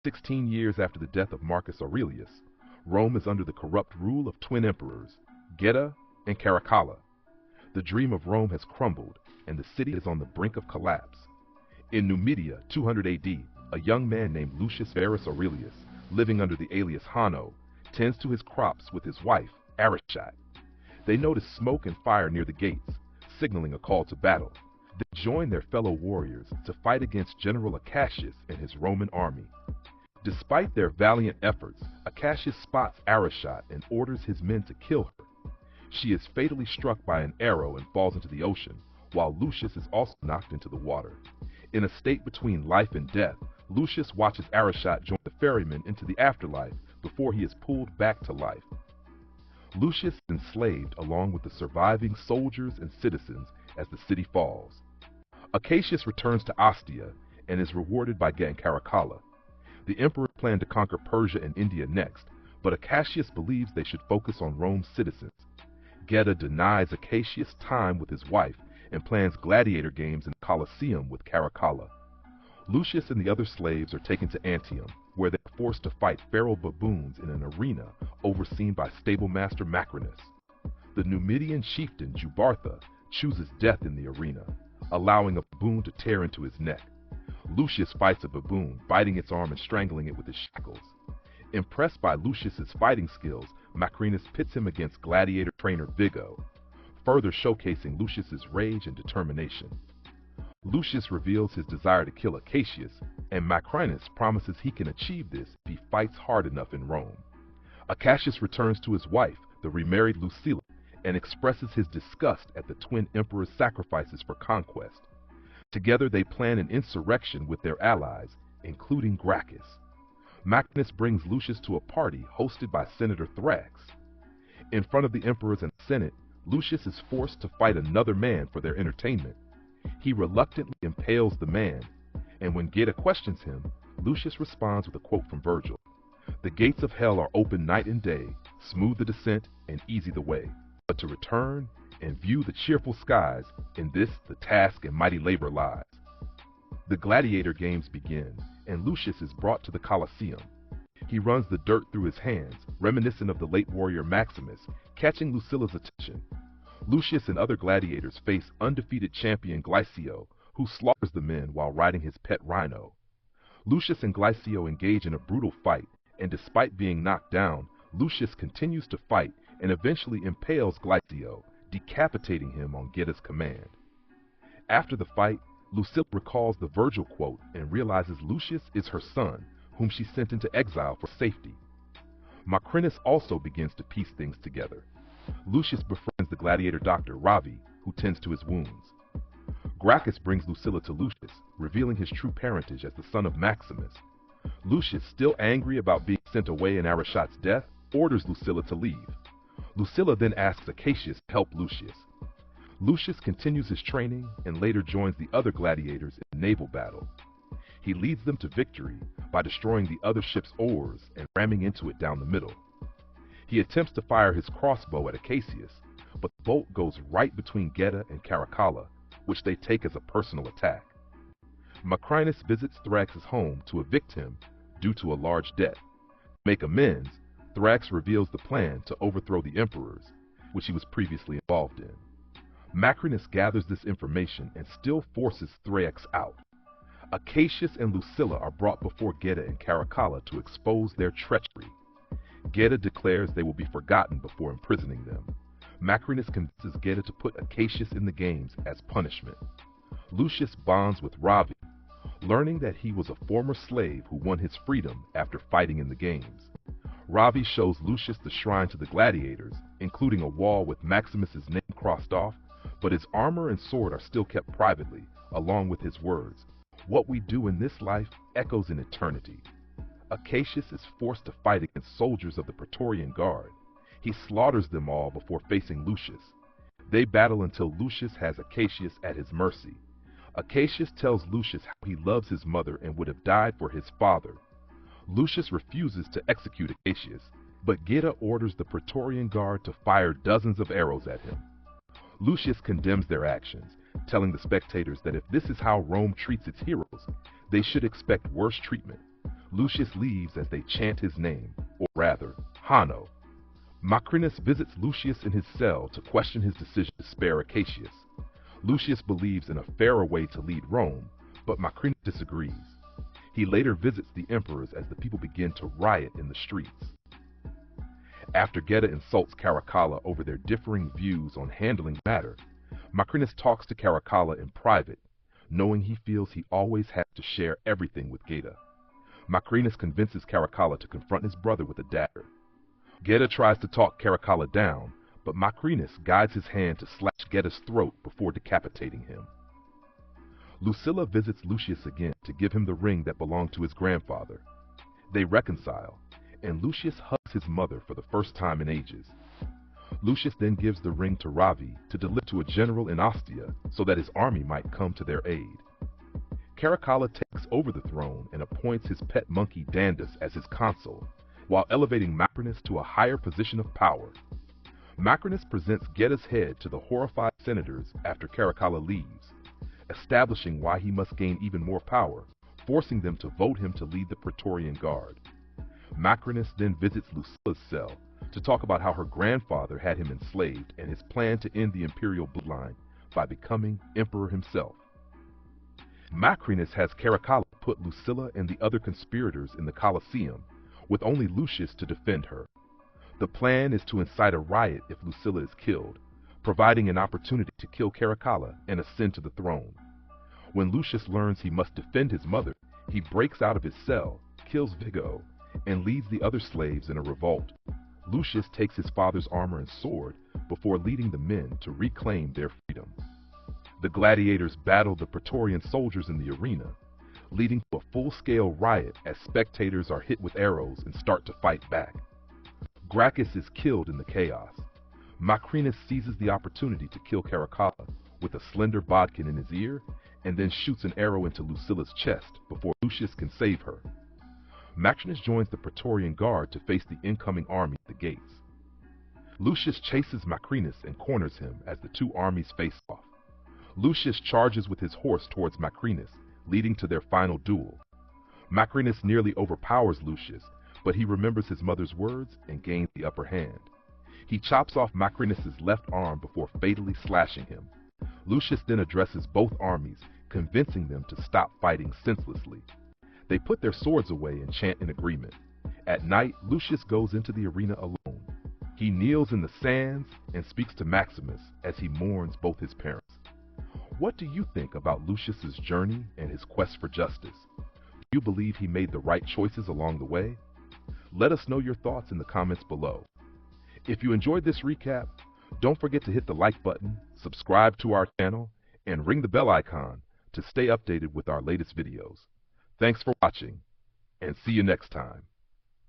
16 years after the death of Marcus Aurelius, Rome is under the corrupt rule of twin emperors, Geta and Caracalla. The dream of Rome has crumbled, and the city is on the brink of collapse. In Numidia, 200 AD, a young man named Lucius Verus Aurelius, living under the alias Hanno, tends to his crops with his wife, Arishot. They notice smoke and fire near the gates, signaling a call to battle. They join their fellow warriors to fight against General Acacius and his Roman army. Despite their valiant efforts, Acacius spots Arishot and orders his men to kill her. She is fatally struck by an arrow and falls into the ocean, while Lucius is also knocked into the water. In a state between life and death, Lucius watches Arishot join the ferryman into the afterlife before he is pulled back to life. Lucius is enslaved along with the surviving soldiers and citizens as the city falls. Acacius returns to Ostia and is rewarded by getting Caracalla. The emperor planned to conquer Persia and India next, but Acacius believes they should focus on Rome's citizens. Geta denies Acacius time with his wife and plans gladiator games in the Colosseum with Caracalla. Lucius and the other slaves are taken to Antium, where they are forced to fight feral baboons in an arena overseen by stablemaster Macrinus. The Numidian chieftain Jubartha chooses death in the arena, allowing a baboon to tear into his neck. Lucius fights a baboon, biting its arm and strangling it with his shackles. Impressed by Lucius's fighting skills, Macrinus pits him against gladiator trainer Vigo, further showcasing Lucius's rage and determination. Lucius reveals his desire to kill Acacius, and Macrinus promises he can achieve this if he fights hard enough in Rome. Acacius returns to his wife, the remarried Lucilla, and expresses his disgust at the twin emperor's sacrifices for conquest. Together they plan an insurrection with their allies, including Gracchus. Macrinus brings Lucius to a party hosted by Senator Thrax. In front of the emperors and Senate, Lucius is forced to fight another man for their entertainment. He reluctantly impales the man, and when Geta questions him, Lucius responds with a quote from Virgil: "The gates of hell are open night and day, smooth the descent and easy the way. But to return and view the cheerful skies, in this the task and mighty labor lies." The gladiator games begin, and Lucius is brought to the Colosseum. He runs the dirt through his hands, reminiscent of the late warrior Maximus, catching Lucilla's attention. Lucius and other gladiators face undefeated champion Glycio, who slaughters the men while riding his pet rhino. Lucius and Glycio engage in a brutal fight, and despite being knocked down, Lucius continues to fight and eventually impales Glycio, decapitating him on Geta's command. After the fight, Lucilla recalls the Virgil quote and realizes Lucius is her son, whom she sent into exile for safety. Macrinus also begins to piece things together. Lucius befriends the gladiator doctor Ravi, who tends to his wounds. Gracchus brings Lucilla to Lucius, revealing his true parentage as the son of Maximus. Lucius, still angry about being sent away in Arishot's death, orders Lucilla to leave. Lucilla then asks Acacius to help Lucius. Lucius continues his training and later joins the other gladiators in a naval battle. He leads them to victory by destroying the other ship's oars and ramming into it down the middle. He attempts to fire his crossbow at Acacius, but the bolt goes right between Geta and Caracalla, which they take as a personal attack. Macrinus visits Thrax's home to evict him due to a large debt. To make amends, Thrax reveals the plan to overthrow the emperors, which he was previously involved in. Macrinus gathers this information and still forces Thrax out. Acacius and Lucilla are brought before Geta and Caracalla to expose their treachery. Geta declares they will be forgotten before imprisoning them. Macrinus convinces Geta to put Acacius in the games as punishment. Lucius bonds with Ravi, learning that he was a former slave who won his freedom after fighting in the games. Ravi shows Lucius the shrine to the gladiators, including a wall with Maximus's name crossed off, but his armor and sword are still kept privately, along with his words: "What we do in this life echoes in eternity." Acacius is forced to fight against soldiers of the Praetorian Guard. He slaughters them all before facing Lucius. They battle until Lucius has Acacius at his mercy. Acacius tells Lucius how he loves his mother and would have died for his father. Lucius refuses to execute Acacius, but Geta orders the Praetorian Guard to fire dozens of arrows at him. Lucius condemns their actions, telling the spectators that if this is how Rome treats its heroes, they should expect worse treatment. Lucius leaves as they chant his name, or rather, Hanno. Macrinus visits Lucius in his cell to question his decision to spare Acacius. Lucius believes in a fairer way to lead Rome, but Macrinus disagrees. He later visits the emperors as the people begin to riot in the streets. After Geta insults Caracalla over their differing views on handling matter, Macrinus talks to Caracalla in private, knowing he feels he always has to share everything with Geta. Macrinus convinces Caracalla to confront his brother with a dagger. Geta tries to talk Caracalla down, but Macrinus guides his hand to slash Geta's throat before decapitating him. Lucilla visits Lucius again to give him the ring that belonged to his grandfather. They reconcile, and Lucius hugs his mother for the first time in ages. Lucius then gives the ring to Ravi to deliver to a general in Ostia so that his army might come to their aid. Caracalla takes over the throne and appoints his pet monkey Dandus as his consul, while elevating Macrinus to a higher position of power. Macrinus presents Geta's head to the horrified senators after Caracalla leaves, establishing why he must gain even more power, forcing them to vote him to lead the Praetorian Guard. Macrinus then visits Lucilla's cell to talk about how her grandfather had him enslaved and his plan to end the imperial bloodline by becoming emperor himself. Macrinus has Caracalla put Lucilla and the other conspirators in the Colosseum, with only Lucius to defend her. The plan is to incite a riot if Lucilla is killed, providing an opportunity to kill Caracalla and ascend to the throne. When Lucius learns he must defend his mother, he breaks out of his cell, kills Vigo, and leads the other slaves in a revolt. Lucius takes his father's armor and sword before leading the men to reclaim their freedom. The gladiators battle the Praetorian soldiers in the arena, leading to a full-scale riot as spectators are hit with arrows and start to fight back. Gracchus is killed in the chaos. Macrinus seizes the opportunity to kill Caracalla with a slender bodkin in his ear and then shoots an arrow into Lucilla's chest before Lucius can save her. Macrinus joins the Praetorian Guard to face the incoming army at the gates. Lucius chases Macrinus and corners him as the two armies face off. Lucius charges with his horse towards Macrinus, leading to their final duel. Macrinus nearly overpowers Lucius, but he remembers his mother's words and gains the upper hand. He chops off Macrinus' left arm before fatally slashing him. Lucius then addresses both armies, convincing them to stop fighting senselessly. They put their swords away and chant in agreement. At night, Lucius goes into the arena alone. He kneels in the sands and speaks to Maximus as he mourns both his parents. What do you think about Lucius's journey and his quest for justice? Do you believe he made the right choices along the way? Let us know your thoughts in the comments below. If you enjoyed this recap, don't forget to hit the like button, subscribe to our channel, and ring the bell icon to stay updated with our latest videos. Thanks for watching, and see you next time.